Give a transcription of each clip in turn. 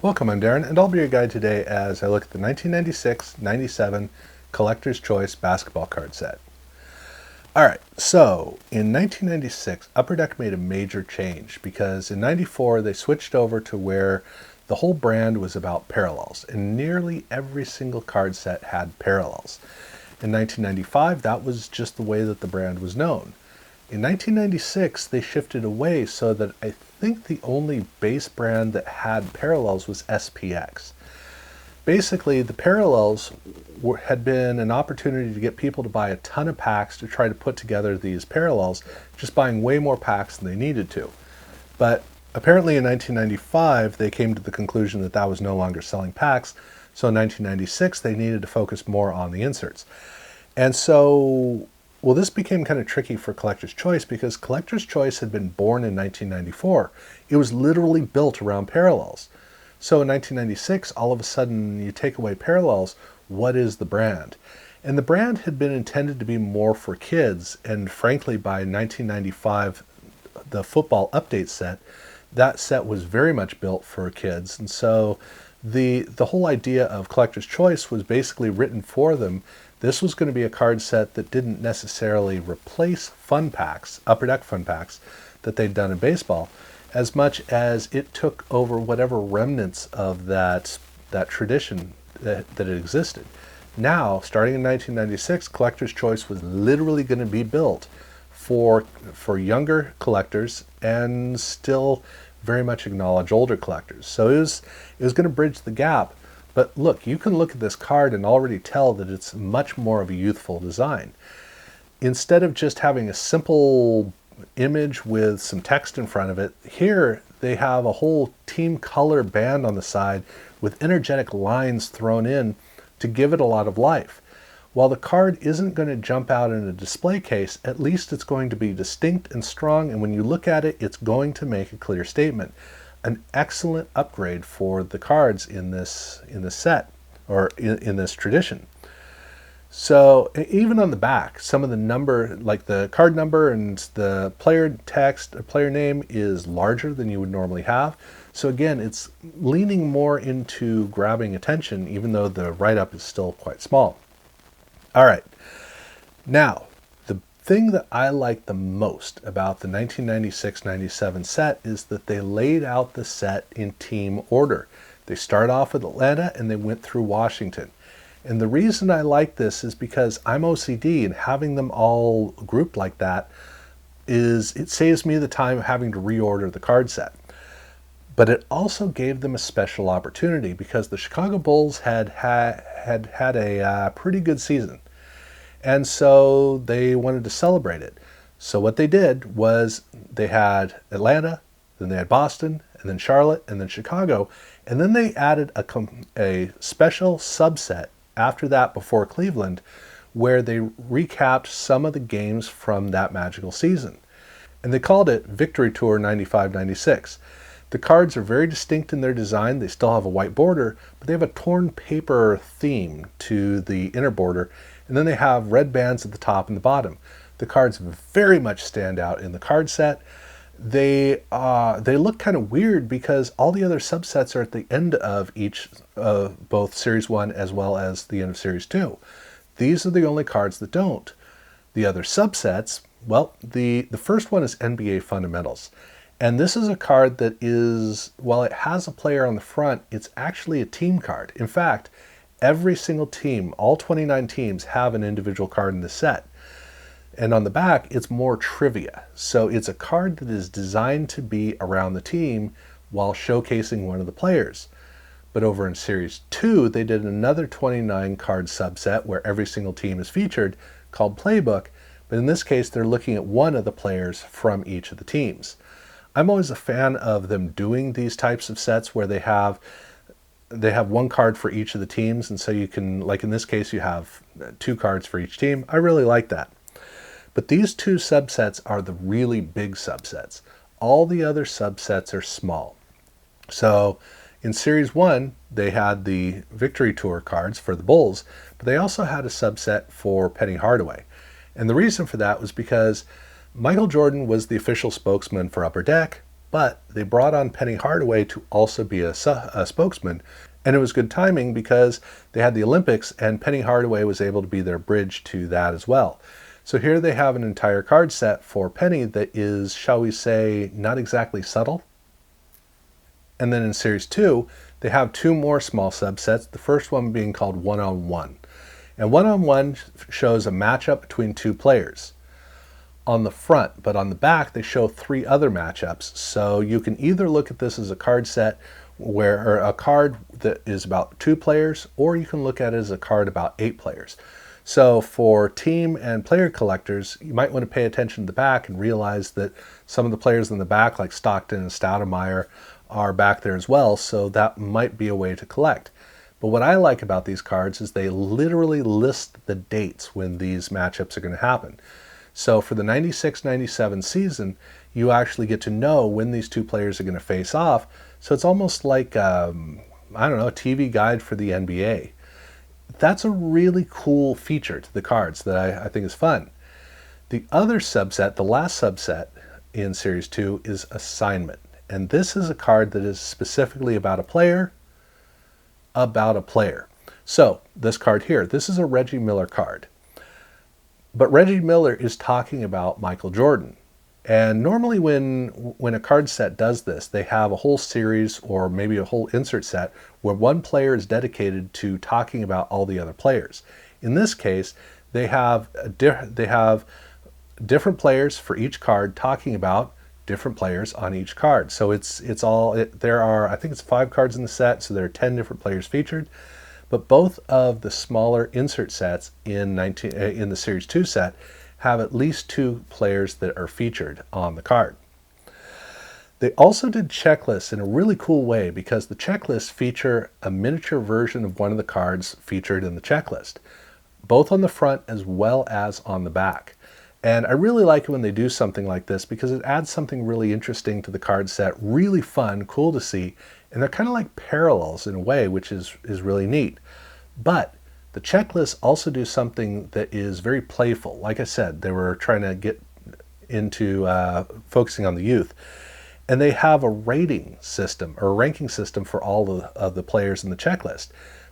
Welcome, I'm Darren, and I'll be your guide today as I look at the 1996-97 Collector's Choice basketball card set. Alright, so in 1996, Upper Deck made a major change because in 94 they switched over to where the whole brand was about parallels, and nearly every single card set had parallels. In 1995, that was just the way that the brand was known. In 1996, they shifted away so that I think the only base brand that had parallels was SPX. Basically, the parallels had been an opportunity to get people to buy a ton of packs to try to put together these parallels, just buying way more packs than they needed to. But apparently in 1995, they came to the conclusion that that was no longer selling packs, so in 1996, they needed to focus more on the inserts. And so, well, this became kind of tricky for Collector's Choice because Collector's Choice had been born in 1994. It was literally built around parallels. So in 1996, all of a sudden, you take away parallels, what is the brand? And the brand had been intended to be more for kids, and frankly, by 1995, the football update set, that set was very much built for kids. And so the whole idea of Collector's Choice was basically written for them. This was going to be a card set that didn't necessarily replace fun packs, Upper Deck fun packs, that they'd done in baseball, as much as it took over whatever remnants of that tradition that had existed. Now, starting in 1996, Collector's Choice was literally going to be built for younger collectors and still very much acknowledge older collectors. So it was going to bridge the gap. But look, you can look at this card and already tell that it's much more of a youthful design. Instead of just having a simple image with some text in front of it, here they have a whole team color band on the side with energetic lines thrown in to give it a lot of life. While the card isn't going to jump out in a display case, at least it's going to be distinct and strong, and when you look at it, it's going to make a clear statement. An excellent upgrade for the cards in this set, or in this tradition. So even on the back, some of the number, like the card number and the player text, or player name, is larger than you would normally have. So again, it's leaning more into grabbing attention, even though the write-up is still quite small. All right, now, the thing that I like the most about the 1996-97 set is that they laid out the set in team order. They start off with Atlanta and they went through Washington. And the reason I like this is because I'm OCD, and having them all grouped like that it saves me the time of having to reorder the card set. But it also gave them a special opportunity because the Chicago Bulls had a pretty good season. And so they wanted to celebrate it. So what they did was they had Atlanta, then they had Boston, and then Charlotte, and then Chicago. And then they added a special subset after that before Cleveland, where they recapped some of the games from that magical season. And they called it Victory Tour 95-96. The cards are very distinct in their design. They still have a white border, but they have a torn paper theme to the inner border, and then they have red bands at the top and the bottom. The cards very much stand out in the card set. They look kind of weird because all the other subsets are at the end of each, both Series 1 as well as the end of Series 2. These are the only cards that don't. The other subsets, well, the first one is NBA Fundamentals. And this is a card that is, while it has a player on the front, it's actually a team card. In fact, every single team, all 29 teams, have an individual card in the set. And on the back, it's more trivia. So it's a card that is designed to be around the team while showcasing one of the players. But over in Series 2, they did another 29 card subset where every single team is featured called Playbook. But in this case, they're looking at one of the players from each of the teams. I'm always a fan of them doing these types of sets where they have one card for each of the teams. And so you can, like in this case, you have 2 cards for each team. I really like that. But these 2 subsets are the really big subsets. All the other subsets are small. So in Series 1, they had the Victory Tour cards for the Bulls, but they also had a subset for Penny Hardaway. And the reason for that was because Michael Jordan was the official spokesman for Upper Deck, but they brought on Penny Hardaway to also be a spokesman. And it was good timing because they had the Olympics and Penny Hardaway was able to be their bridge to that as well. So here they have an entire card set for Penny that is, shall we say, not exactly subtle. And then in Series 2, they have two more small subsets, the first one being called One-on-One. And One-on-One shows a matchup between two players on the front, but on the back they show three other matchups. So you can either look at this as a card set or a card that is about two players, or you can look at it as a card about 8 players. So for team and player collectors, you might want to pay attention to the back and realize that some of the players in the back, like Stockton and Stoudemire, are back there as well, so that might be a way to collect. But what I like about these cards is they literally list the dates when these matchups are going to happen. So for the 96-97 season, you actually get to know when these two players are going to face off. So it's almost like, I don't know, a TV guide for the NBA. That's a really cool feature to the cards that I think is fun. The other subset, the last subset in Series 2, is Assignment. And this is a card that is specifically about a player. So this card here, this is a Reggie Miller card. But Reggie Miller is talking about Michael Jordan. And normally when a card set does this, they have a whole series or maybe a whole insert set where one player is dedicated to talking about all the other players. In this case, they have different players for each card talking about different players on each card. So there are, I think it's 5 cards in the set, so there are 10 different players featured. But both of the smaller insert sets in the Series 2 set have at least 2 players that are featured on the card. They also did checklists in a really cool way because the checklists feature a miniature version of one of the cards featured in the checklist, both on the front as well as on the back. And I really like it when they do something like this because it adds something really interesting to the card set, really fun, cool to see, and they're kind of like parallels in a way, which is really neat. But the checklists also do something that is very playful. Like I said, they were trying to get into focusing on the youth. And they have a rating system or a ranking system for all of the players in the checklist.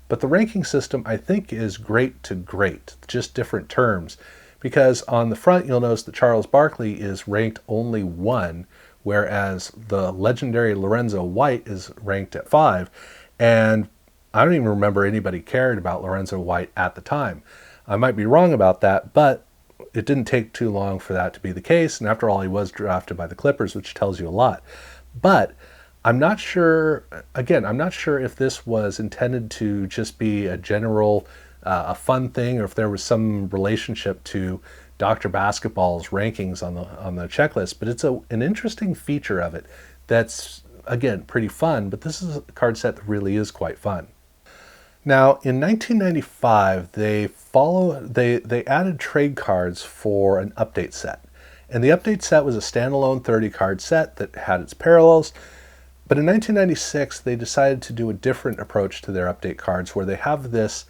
But the ranking system, I think, is great to great, just different terms. Because on the front, you'll notice that Charles Barkley is ranked only 1, whereas the legendary Lorenzo White is ranked at 5. And I don't even remember anybody cared about Lorenzo White at the time. I might be wrong about that, but it didn't take too long for that to be the case. And after all, he was drafted by the Clippers, which tells you a lot. But I'm not sure, again, I'm not sure if this was intended to just be a general a fun thing, or if there was some relationship to Dr. Basketball's rankings on the checklist, but it's an interesting feature of it that's, again, pretty fun, but this is a card set that really is quite fun. Now, in 1995, they added trade cards for an update set. And the update set was a standalone 30-card set that had its parallels, but in 1996, they decided to do a different approach to their update cards where they have this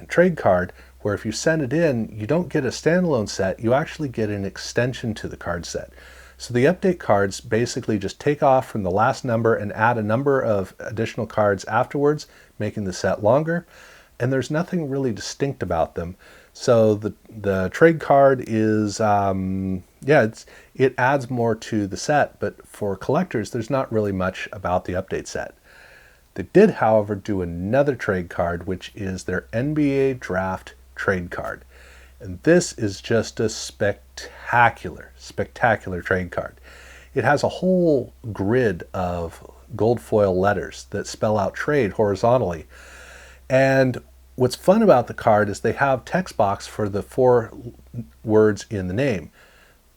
trade card where if you send it in, you don't get a standalone set, you actually get an extension to the card set. So the update cards basically just take off from the last number and add a number of additional cards afterwards, making the set longer, and there's nothing really distinct about them. So the trade card is, it adds more to the set, but for collectors, there's not really much about the update set. They did, however, do another trade card, which is their NBA Draft trade card. And this is just a spectacular trade card. It has a whole grid of gold foil letters that spell out trade horizontally. And what's fun about the card is they have text box for the 4 words in the name.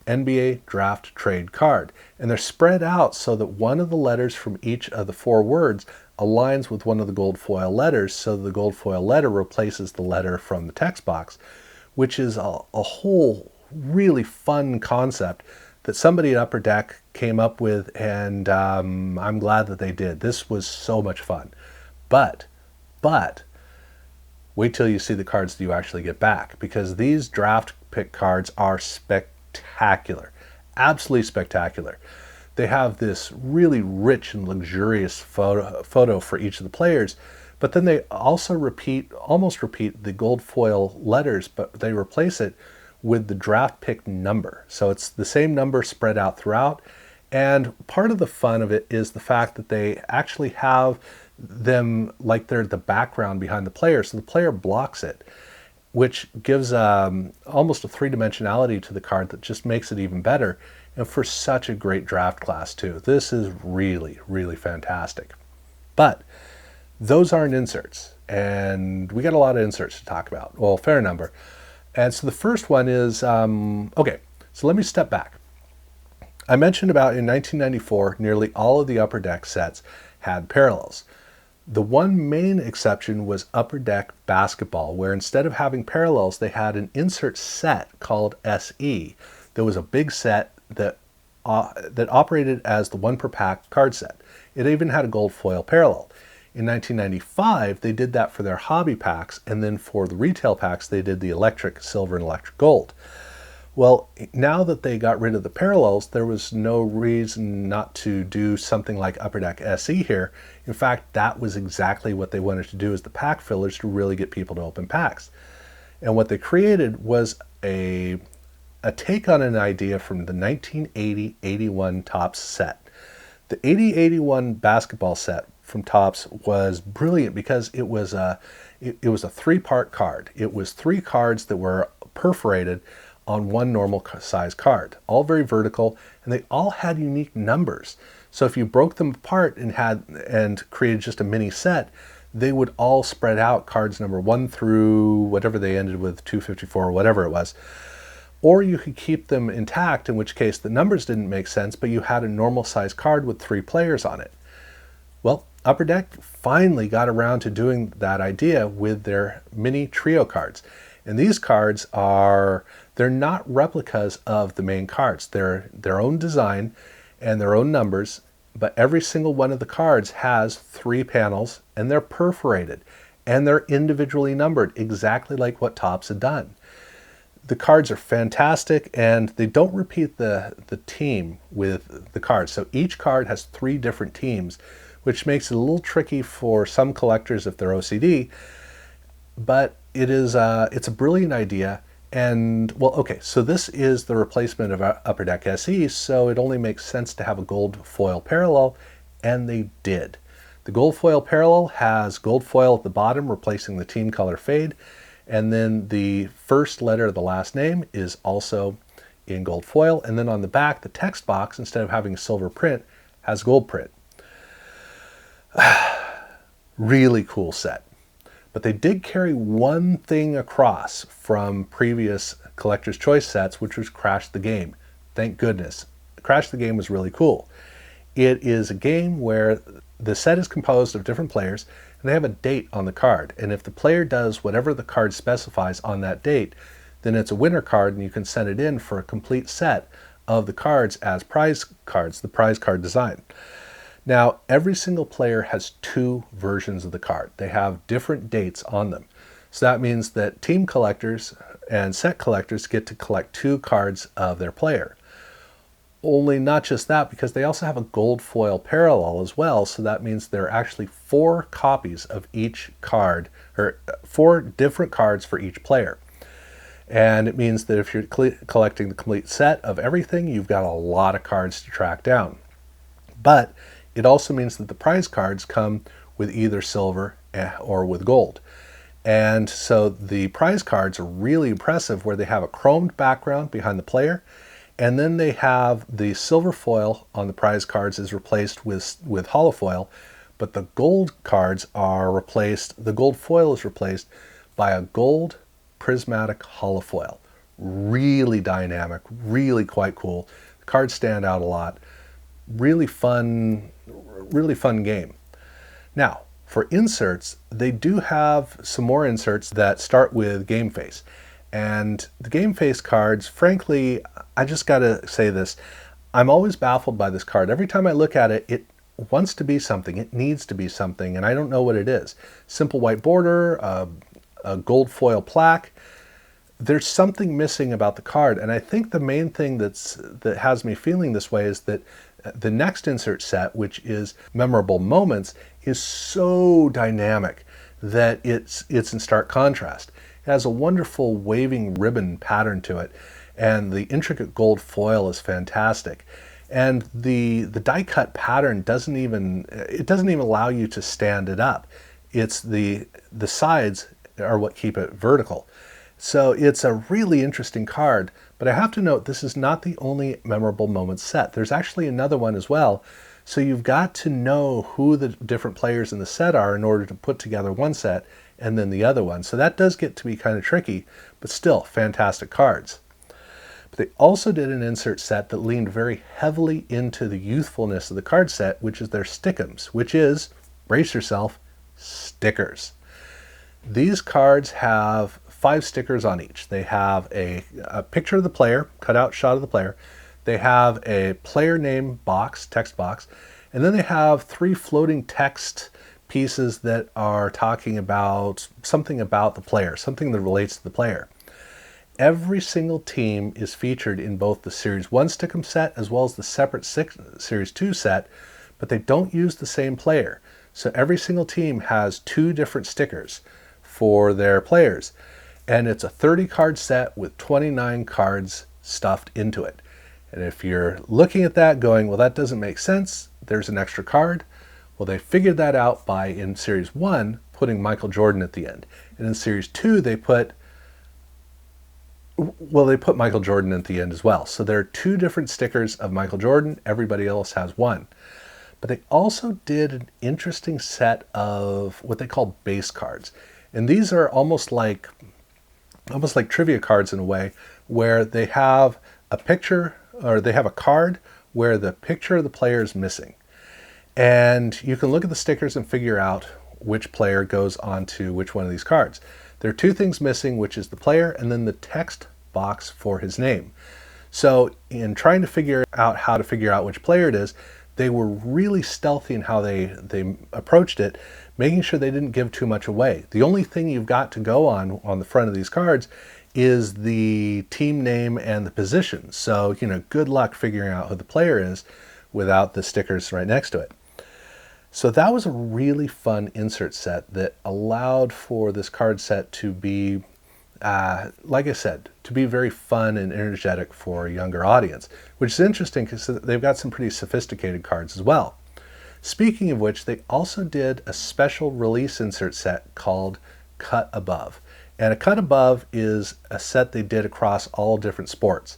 NBA Draft Trade Card. And they're spread out so that one of the letters from each of the 4 words aligns with one of the gold foil letters, so the gold foil letter replaces the letter from the text box, which is a whole really fun concept that somebody at Upper Deck came up with, and I'm glad that they did. This was so much fun. But wait till you see the cards that you actually get back, because these draft pick cards are spectacular, absolutely spectacular. they have this really rich and luxurious photo for each of the players, but then they also almost repeat the gold foil letters, but they replace it with the draft pick number. So it's the same number spread out throughout. And part of the fun of it is the fact that they actually have them like they're the background behind the player. So the player blocks it, which gives almost a three-dimensionality to the card that just makes it even better. And for such a great draft class too. This is really, really fantastic. But those aren't inserts. And we got a lot of inserts to talk about. Well, fair number. And so the first one is, okay, so let me step back. I mentioned about in 1994, nearly all of the Upper Deck sets had parallels. The one main exception was Upper Deck Basketball, where instead of having parallels, they had an insert set called SE. There was a big set that operated as the one per pack card set. It even had a gold foil parallel. In 1995, they did that for their hobby packs, and then for the retail packs, they did the electric silver and electric gold. Well, now that they got rid of the parallels, there was no reason not to do something like Upper Deck SE here. In fact, that was exactly what they wanted to do as the pack fillers to really get people to open packs. And what they created was a take on an idea from the 1980-81 Topps set. The 80-81 basketball set from Topps was brilliant because it was a three-part card. It was three cards that were perforated on one normal size card, all very vertical, and they all had unique numbers. So if you broke them apart and created just a mini set, they would all spread out cards number 1 through whatever they ended with, 254 or whatever it was. Or you could keep them intact, in which case the numbers didn't make sense, but you had a normal size card with 3 players on it. Well, Upper Deck finally got around to doing that idea with their mini trio cards. And these cards they're not replicas of the main cards. They're their own design and their own numbers, but every single one of the cards has 3 panels, and they're perforated, and they're individually numbered, exactly like what Topps had done. The cards are fantastic, and they don't repeat the team with the cards. So each card has 3 different teams, which makes it a little tricky for some collectors if they're OCD, but it's a brilliant idea. And, well, okay, so this is the replacement of Upper Deck SE, so it only makes sense to have a gold foil parallel, and they did. The gold foil parallel has gold foil at the bottom, replacing the team color fade, and then the first letter of the last name is also in gold foil, and then on the back, the text box, instead of having a silver print, has gold print. Really cool set. But they did carry one thing across from previous Collector's Choice sets, which was Crash the Game. Thank goodness. Crash the Game was really cool. It is a game where the set is composed of different players, and they have a date on the card. And if the player does whatever the card specifies on that date, then it's a winner card, and you can send it in for a complete set of the cards as prize cards, the prize card design. Now, every single player has 2 versions of the card. They have different dates on them. So that means that team collectors and set collectors get to collect 2 cards of their player. Only not just that, because they also have a gold foil parallel as well. So that means there are actually 4 copies of each card, or 4 different cards for each player. And it means that if you're collecting the complete set of everything, you've got a lot of cards to track down. But it also means that the prize cards come with either silver or with gold. And so the prize cards are really impressive, where they have a chromed background behind the player, and then they have the silver foil on the prize cards is replaced with hollow foil, but the gold cards are replaced, the gold foil is replaced by a gold prismatic hollow foil. Really dynamic, really quite cool. The cards stand out a lot. Really fun game. Now, for inserts, they do have some more inserts that start with game face. And the game face cards, frankly, I just gotta say this, I'm always baffled by this card. Every time I look at it, it wants to be something, it needs to be something, and I don't know what it is. Simple white border, a gold foil plaque. There's something missing about the card, and I think the main thing that has me feeling this way is that The next insert set, which is memorable moments, is so dynamic that it's in stark contrast. It has a wonderful waving ribbon pattern to it, and the intricate gold foil is fantastic. And the die cut pattern doesn't even allow you to stand it up. It's the sides are what keep it vertical. So it's a really interesting card, but I have to note this is not the only memorable moments set. There's actually another one as well. So you've got to know who the different players in the set are in order to put together one set and then the other one. So that does get to be kind of tricky, but still fantastic cards. But they also did an insert set that leaned very heavily into the youthfulness of the card set, which is their stickums, which is, brace yourself, stickers. These cards have 5 stickers on each. They have a picture of the player, cut out shot of the player. They have a player name box, text box, and then they have 3 floating text pieces that are talking about something about the player, something that relates to the player. Every single team is featured in both the Series 1 Stickum set as well as the separate Series 2 set, but they don't use the same player. So every single team has 2 different stickers for their players. And it's a 30 card set with 29 cards stuffed into it. And if you're looking at that going, well, that doesn't make sense, there's an extra card. Well, they figured that out by, in Series 1, putting Michael Jordan at the end. And in Series 2, they put Michael Jordan at the end as well. So there are 2 different stickers of Michael Jordan. Everybody else has 1. But they also did an interesting set of what they call base cards. And these are almost like trivia cards in a way, where they have a picture, or they have a card where the picture of the player is missing. And you can look at the stickers and figure out which player goes onto which one of these cards. There are 2 things missing, which is the player and then the text box for his name. So in trying to figure out how to figure out which player it is, they were really stealthy in how they approached it, making sure they didn't give too much away. The only thing you've got to go on the front of these cards is the team name and the position. So, good luck figuring out who the player is without the stickers right next to it. So that was a really fun insert set that allowed for this card set to be, like I said, to be very fun and energetic for a younger audience, which is interesting because they've got some pretty sophisticated cards as well. Speaking of which, they also did a special release insert set called Cut Above. And a Cut Above is a set they did across all different sports.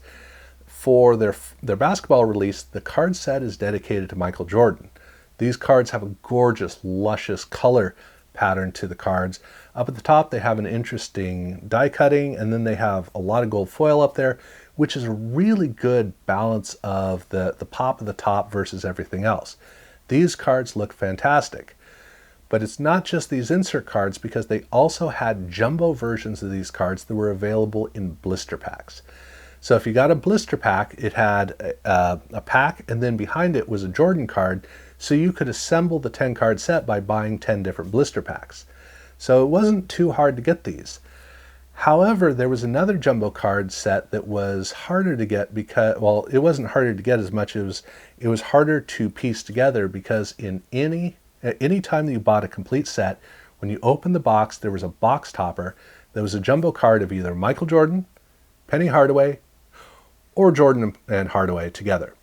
For their basketball release, the card set is dedicated to Michael Jordan. These cards have a gorgeous, luscious color pattern to the cards. Up at the top, they have an interesting die cutting, and then they have a lot of gold foil up there, which is a really good balance of the pop of the top versus everything else. These cards look fantastic. But it's not just these insert cards, because they also had jumbo versions of these cards that were available in blister packs. So if you got a blister pack, it had a pack, and then behind it was a Jordan card, so you could assemble the 10 card set by buying 10 different blister packs. So it wasn't too hard to get these. However, there was another jumbo card set that was harder to get because, well, it wasn't harder to get as much as it was harder to piece together, because at any time that you bought a complete set, when you opened the box, there was a box topper. There was a jumbo card of either Michael Jordan, Penny Hardaway, or Jordan and Hardaway together.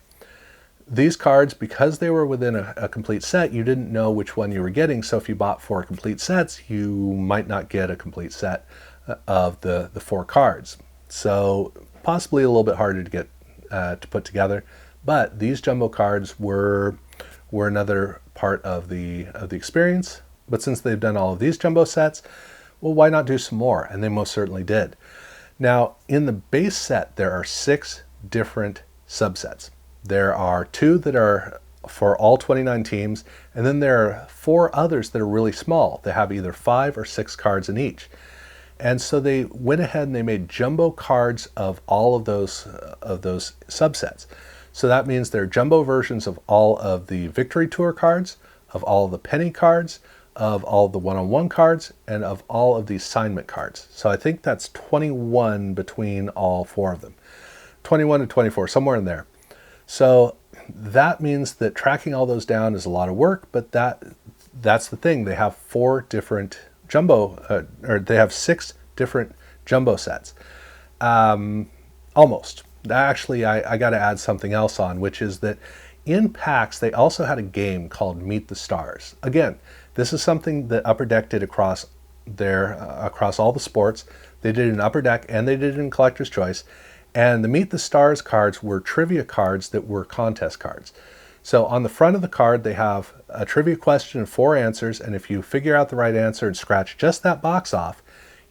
These cards, because they were within a complete set, you didn't know which one you were getting. So if you bought 4 complete sets, you might not get a complete set of the 4 cards. So possibly a little bit harder to get to put together. But these jumbo cards were another part of the experience. But since they've done all of these jumbo sets, well, why not do some more? And they most certainly did. Now, in the base set, there are 6 different subsets. There are 2 that are for all 29 teams, and then there are 4 others that are really small. They have either 5 or 6 cards in each. And so they went ahead and they made jumbo cards of all of those subsets. So that means they're jumbo versions of all of the Victory Tour cards, of all of the Penny cards, of all of the one-on-one cards, and of all of the assignment cards. So I think that's 21 between all 4 of them. 21 to 24, somewhere in there. So that means that tracking all those down is a lot of work, but that's the thing. They have they have 6 different jumbo sets. Almost. Actually, I got to add something else on, which is that in PAX, they also had a game called Meet the Stars. Again, this is something that Upper Deck did across all the sports. They did it in Upper Deck and they did it in Collector's Choice. And the Meet the Stars cards were trivia cards that were contest cards. So on the front of the card, they have a trivia question and 4 answers. And if you figure out the right answer and scratch just that box off,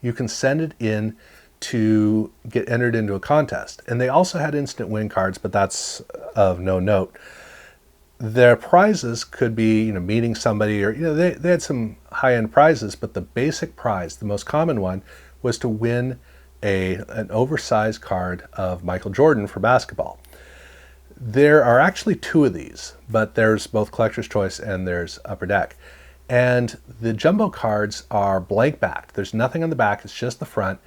you can send it in to get entered into a contest. And they also had instant win cards, but that's of no note. Their prizes could be, meeting somebody, or, they had some high-end prizes, but the basic prize, the most common one, was to win an oversized card of Michael Jordan for basketball. There are actually 2 of these, but there's both Collector's Choice and there's Upper Deck. And the jumbo cards are blank backed. There's nothing on the back, it's just the front.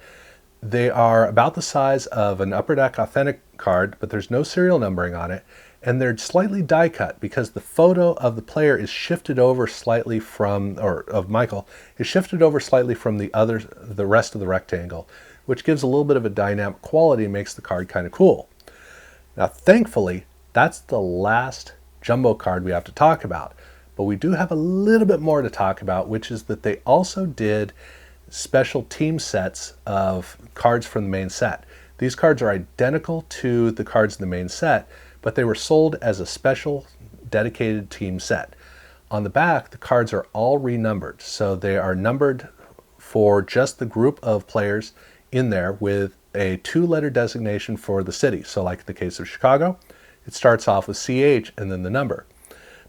They are about the size of an Upper Deck Authentic card, but there's no serial numbering on it. And they're slightly die cut because the photo of the player is shifted over slightly of Michael, is shifted over slightly from the rest of the rectangle, which gives a little bit of a dynamic quality and makes the card kind of cool. Now, thankfully, that's the last jumbo card we have to talk about. But we do have a little bit more to talk about, which is that they also did special team sets of cards from the main set. These cards are identical to the cards in the main set, but they were sold as a special dedicated team set. On the back, the cards are all renumbered. So they are numbered for just the group of players in there with a 2-letter designation for the city. So like the case of Chicago, it starts off with CH and then the number.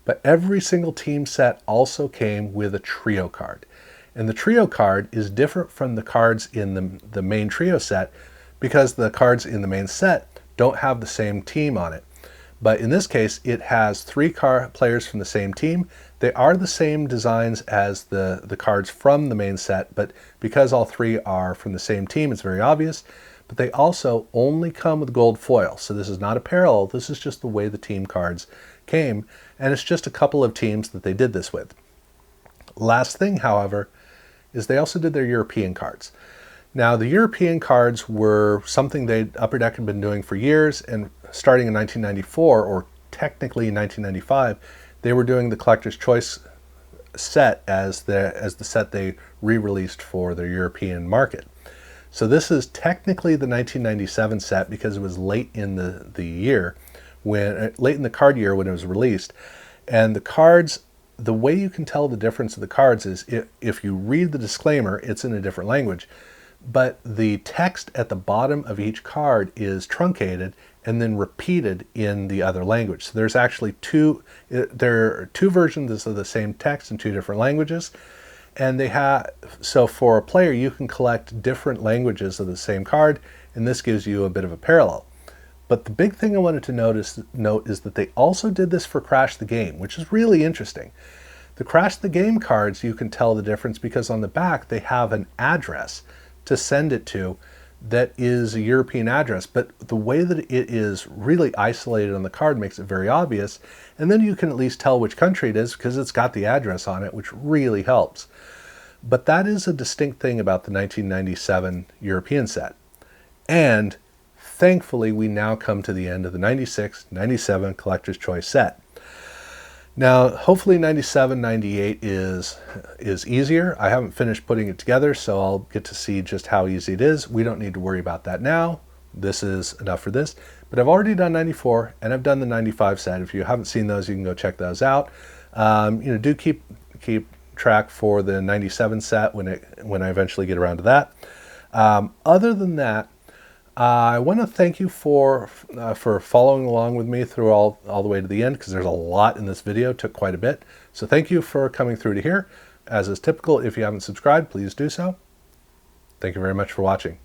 But every single team set also came with a trio card. And the trio card is different from the cards in the main trio set because the cards in the main set don't have the same team on it. But in this case, it has 3 players from the same team. They are the same designs as the cards from the main set, but because all 3 are from the same team, it's very obvious. But they also only come with gold foil. So this is not a parallel. This is just the way the team cards came. And it's just a couple of teams that they did this with. Last thing, however, is they also did their European cards. Now, the European cards were something Upper Deck had been doing for years, and starting in 1994, or technically 1995, they were doing the Collector's Choice set as the set they re-released for their European market. So this is technically the 1997 set because it was late in the year, late in the card year when it was released. And the cards, the way you can tell the difference of the cards is if you read the disclaimer, it's in a different language. But the text at the bottom of each card is truncated and then repeated in the other language. So there's actually there are 2 versions of the same text in 2 different languages. And so for a player, you can collect different languages of the same card, and this gives you a bit of a parallel. But the big thing I wanted to note is that they also did this for Crash the Game, which is really interesting. The Crash the Game cards, you can tell the difference because on the back they have an address to send it to that is a European address, but the way that it is really isolated on the card makes it very obvious, and then you can at least tell which country it is because it's got the address on it, which really helps. But that is a distinct thing about the 1997 European set. And thankfully, we now come to the end of the 96-97 Collector's Choice set. Now, hopefully 97-98 is easier. I haven't finished putting it together, so I'll get to see just how easy it is. We don't need to worry about that now. This is enough for this. But I've already done 94, and I've done the 95 set. If you haven't seen those, you can go check those out. Do keep track for the 97 set when I eventually get around to that. Other than that, I want to thank you for following along with me through all the way to the end, because there's a lot in this video. It took quite a bit. So thank you for coming through to here. As is typical, if you haven't subscribed, please do so. Thank you very much for watching.